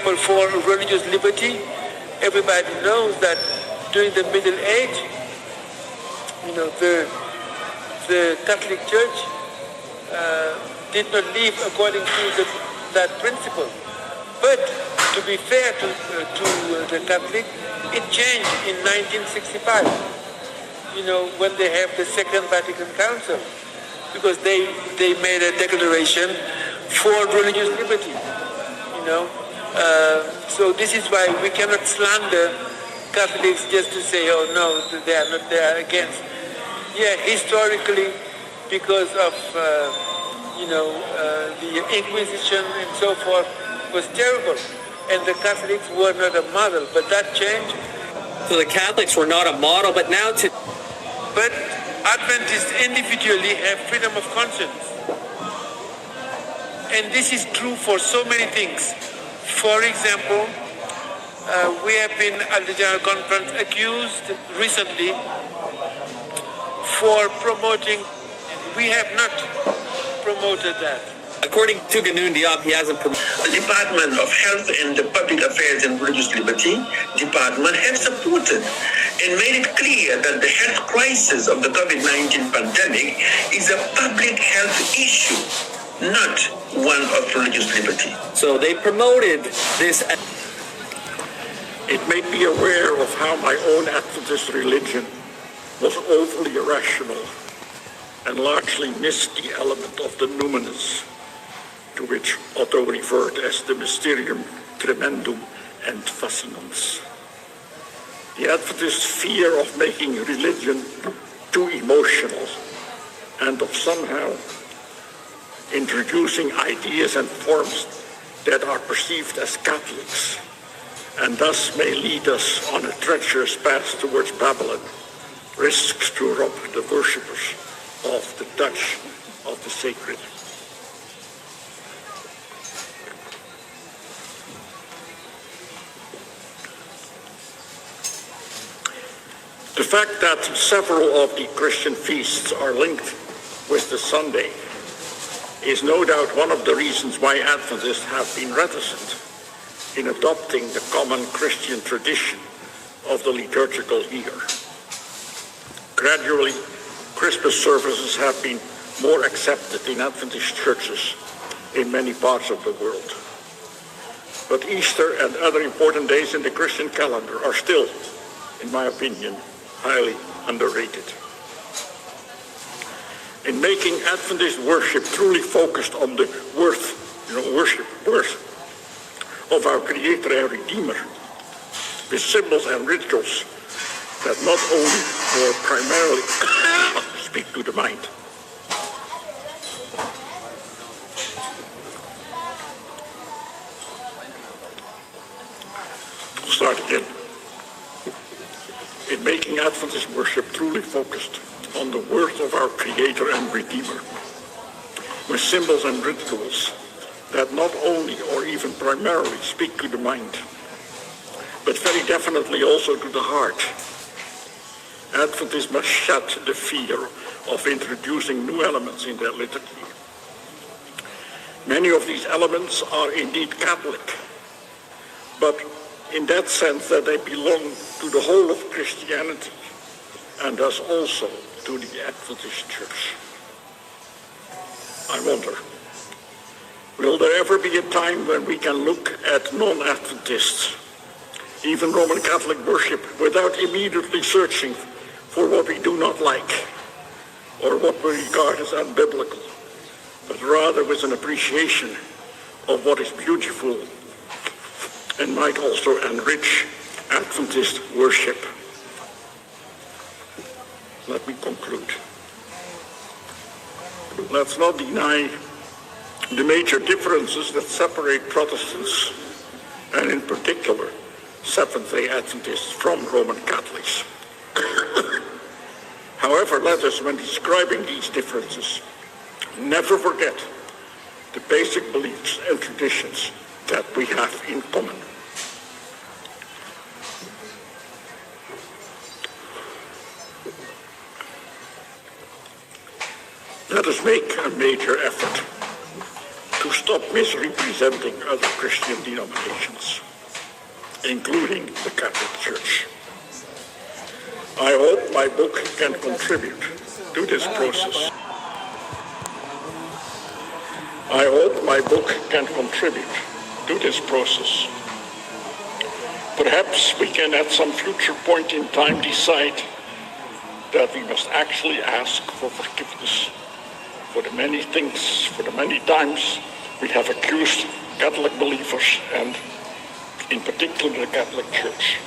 example, for religious liberty, everybody knows that during the Middle Age, the Catholic Church did not live according to that principle. But to be fair to the Catholic, it changed in 1965, when they have the Second Vatican Council, because they made a declaration for religious liberty, So this is why we cannot slander Catholics just to say, oh no, they are not, they are against. Yeah, historically, because of, the Inquisition and so forth was terrible. And the Catholics were not a model, but that changed. So the Catholics were not a model, but now But Adventists individually have freedom of conscience. And this is true for so many things. For example, we have been at the General Conference accused recently for promoting. We have not promoted that. According to Ganoon Diop, he hasn't promoted. The Department of Health and the Public Affairs and Religious Liberty Department have supported and made it clear that the health crisis of the COVID-19 pandemic is a public health issue, not one of religious liberty. So they promoted this. It made me aware of how my own Adventist religion was overly irrational and largely missed the element of the numinous, to which Otto referred as the mysterium tremendum and fascinans. The Adventist fear of making religion too emotional and of somehow introducing ideas and forms that are perceived as Catholics and thus may lead us on a treacherous path towards Babylon, risks to rob the worshippers of the touch of the sacred. The fact that several of the Christian feasts are linked with the Sunday is no doubt one of the reasons why Adventists have been reticent in adopting the common Christian tradition of the liturgical year. Gradually, Christmas services have been more accepted in Adventist churches in many parts of the world. But Easter and other important days in the Christian calendar are still, in my opinion, highly underrated. In making Adventist worship truly focused on the worth of our Creator and Redeemer, with symbols and rituals that not only or primarily speak to the mind. I'll start again. In making Adventist worship truly focused on the worth of our Creator and Redeemer, with symbols and rituals that not only or even primarily speak to the mind, but very definitely also to the heart. Adventists must shed the fear of introducing new elements in their liturgy. Many of these elements are indeed Catholic, but in that sense that they belong to the whole of Christianity and thus also to the Adventist Church. I wonder, will there ever be a time when we can look at non-Adventists, even Roman Catholic worship, without immediately searching for what we do not like or what we regard as unbiblical, but rather with an appreciation of what is beautiful and might also enrich Adventist worship? Let me conclude. Let's not deny the major differences that separate Protestants, and in particular Seventh-day Adventists, from Roman Catholics. However, let us, when describing these differences, never forget the basic beliefs and traditions that we have in common. Let us make a major effort to stop misrepresenting other Christian denominations, including the Catholic Church. I hope my book can contribute to this process. I hope my book can contribute to this process. Perhaps we can at some future point in time decide that we must actually ask for forgiveness for the many things, for the many times we have accused Catholic believers and in particular the Catholic Church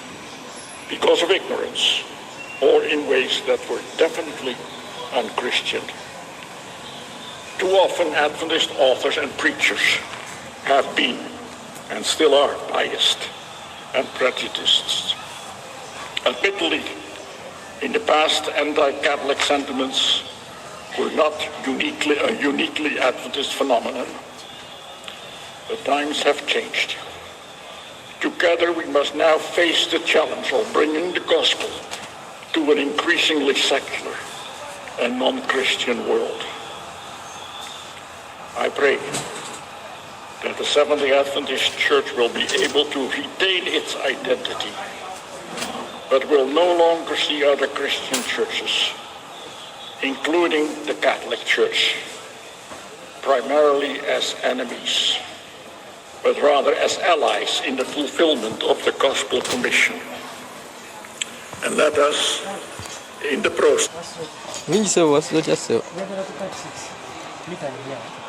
because of ignorance or in ways that were definitely unchristian. Too often Adventist authors and preachers have been and still are biased and prejudiced. Admittedly, in the past, anti-Catholic sentiments were not a uniquely Adventist phenomenon. The times have changed. Together we must now face the challenge of bringing the gospel to an increasingly secular and non-Christian world. I pray that the Seventh-day Adventist Church will be able to retain its identity, but will no longer see other Christian churches, including the Catholic Church, primarily as enemies, but rather as allies in the fulfillment of the Gospel Commission. And let us, in the process, ミニソンはそれじゃそう。レベルとタクシーみたいにや。